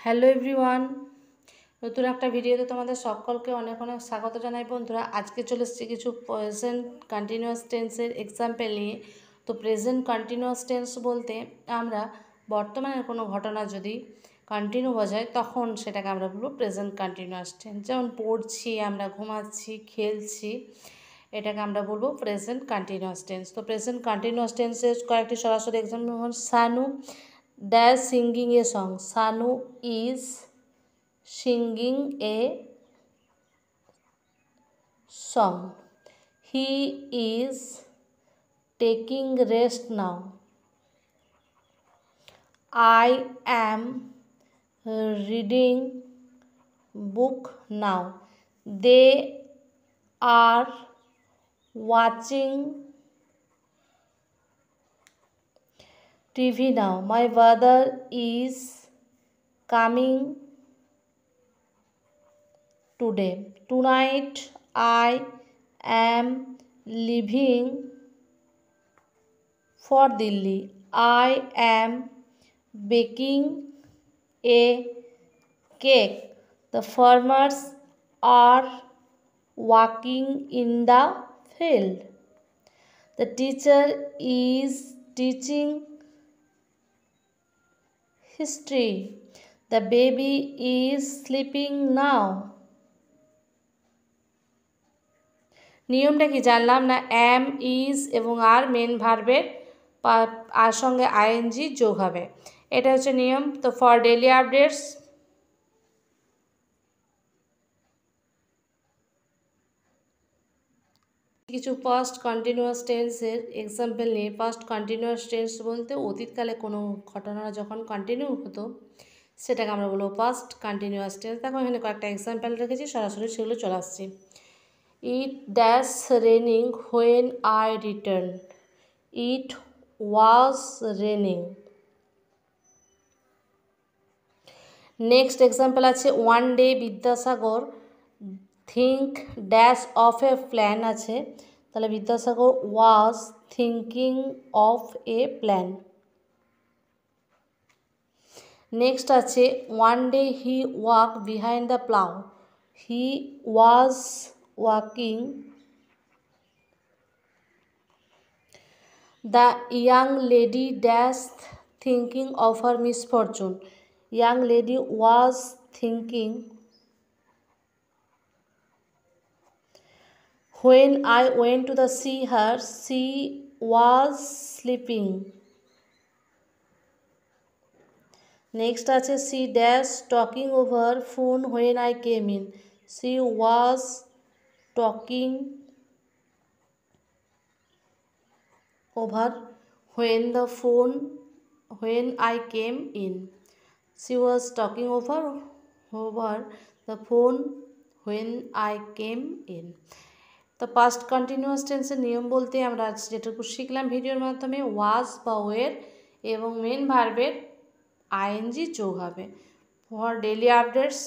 Hello everyone, নতুন একটা ভিডিওতে তোমাদের সকলকে অনেক অনেক স্বাগত জানাই বন্ধুরা। আজকে চলে এসেছি কিছু প্রেজেন্ট কন্টিনিউয়াস টেন্সের এক্সাম্পল নিয়ে। তো প্রেজেন্ট কন্টিনিউয়াস টেন্স বলতে আমরা বর্তমানের কোনো ঘটনা যদি কন্টিনিউ বোঝায় তখন সেটাকে আমরা বলবো প্রেজেন্ট কন্টিনিউয়াস টেন্স। যেমন পড়ছি, আমরা ঘুমাচ্ছি, খেলছি, এটাকে আমরা বলবো প্রেজেন্ট কন্টিনিউয়াস টেন্স। তো প্রেজেন্ট কন্টিনিউয়াস টেন্সের কয়েকটি সরাসরি এক্সাম্পল যেমন Sanu dash singing a song. Sanu is singing a song. He is taking rest now. I am reading book now. They are watching TV now. My brother is coming today. Tonight I am leaving for Delhi. I am baking a cake. The farmers are working in the field. The teacher is teaching history. The baby is sleeping now. নিয়মটা কি জানলাম না, অ্যাম, is এবং আর main ভার্বের আর সঙ্গে ING যোগ হবে, এটা হচ্ছে নিয়ম। তো ফর ডেইলি আপডেটস কিছু পাস্ট কন্টিনিউয়াস টেন্সের এক্সাম্পল নিয়ে। পাস্ট কন্টিনিউয়াস টেন্স বলতে অতীতকালে কোনো ঘটনা যখন কন্টিনিউ হতো সেটাকে আমরা বলবো পাস্ট কন্টিনিউয়াস টেন্স। দেখো এখানে কয়েকটা এক্সাম্পল রেখেছি, সরাসরি সেগুলো চলে আসছি। It dash raining when I returned. It was raining. Next example আছে one day Vidyasagar think dash of a plan আছে, তাহলে Vidyasagar was thinking of a plan. Next আছে one day he walk behind the plough. হি ওয়াজ walking. The young lady dash thinking of her misfortune. Young lady was thinking. When I went to see her, she was sleeping. Next আছে she dash talking over phone when I came in. She was talking over when I came in. She was talking over the phone when I came in. তো past continuous টেন্সের নিয়ম বলতে আমরা যেটুকু শিখলাম ভিডিওর মাধ্যমে, ওয়াজ বা ওয়ের এবং মেন ভার্বের আইএনজি যোগ হবে। For daily updates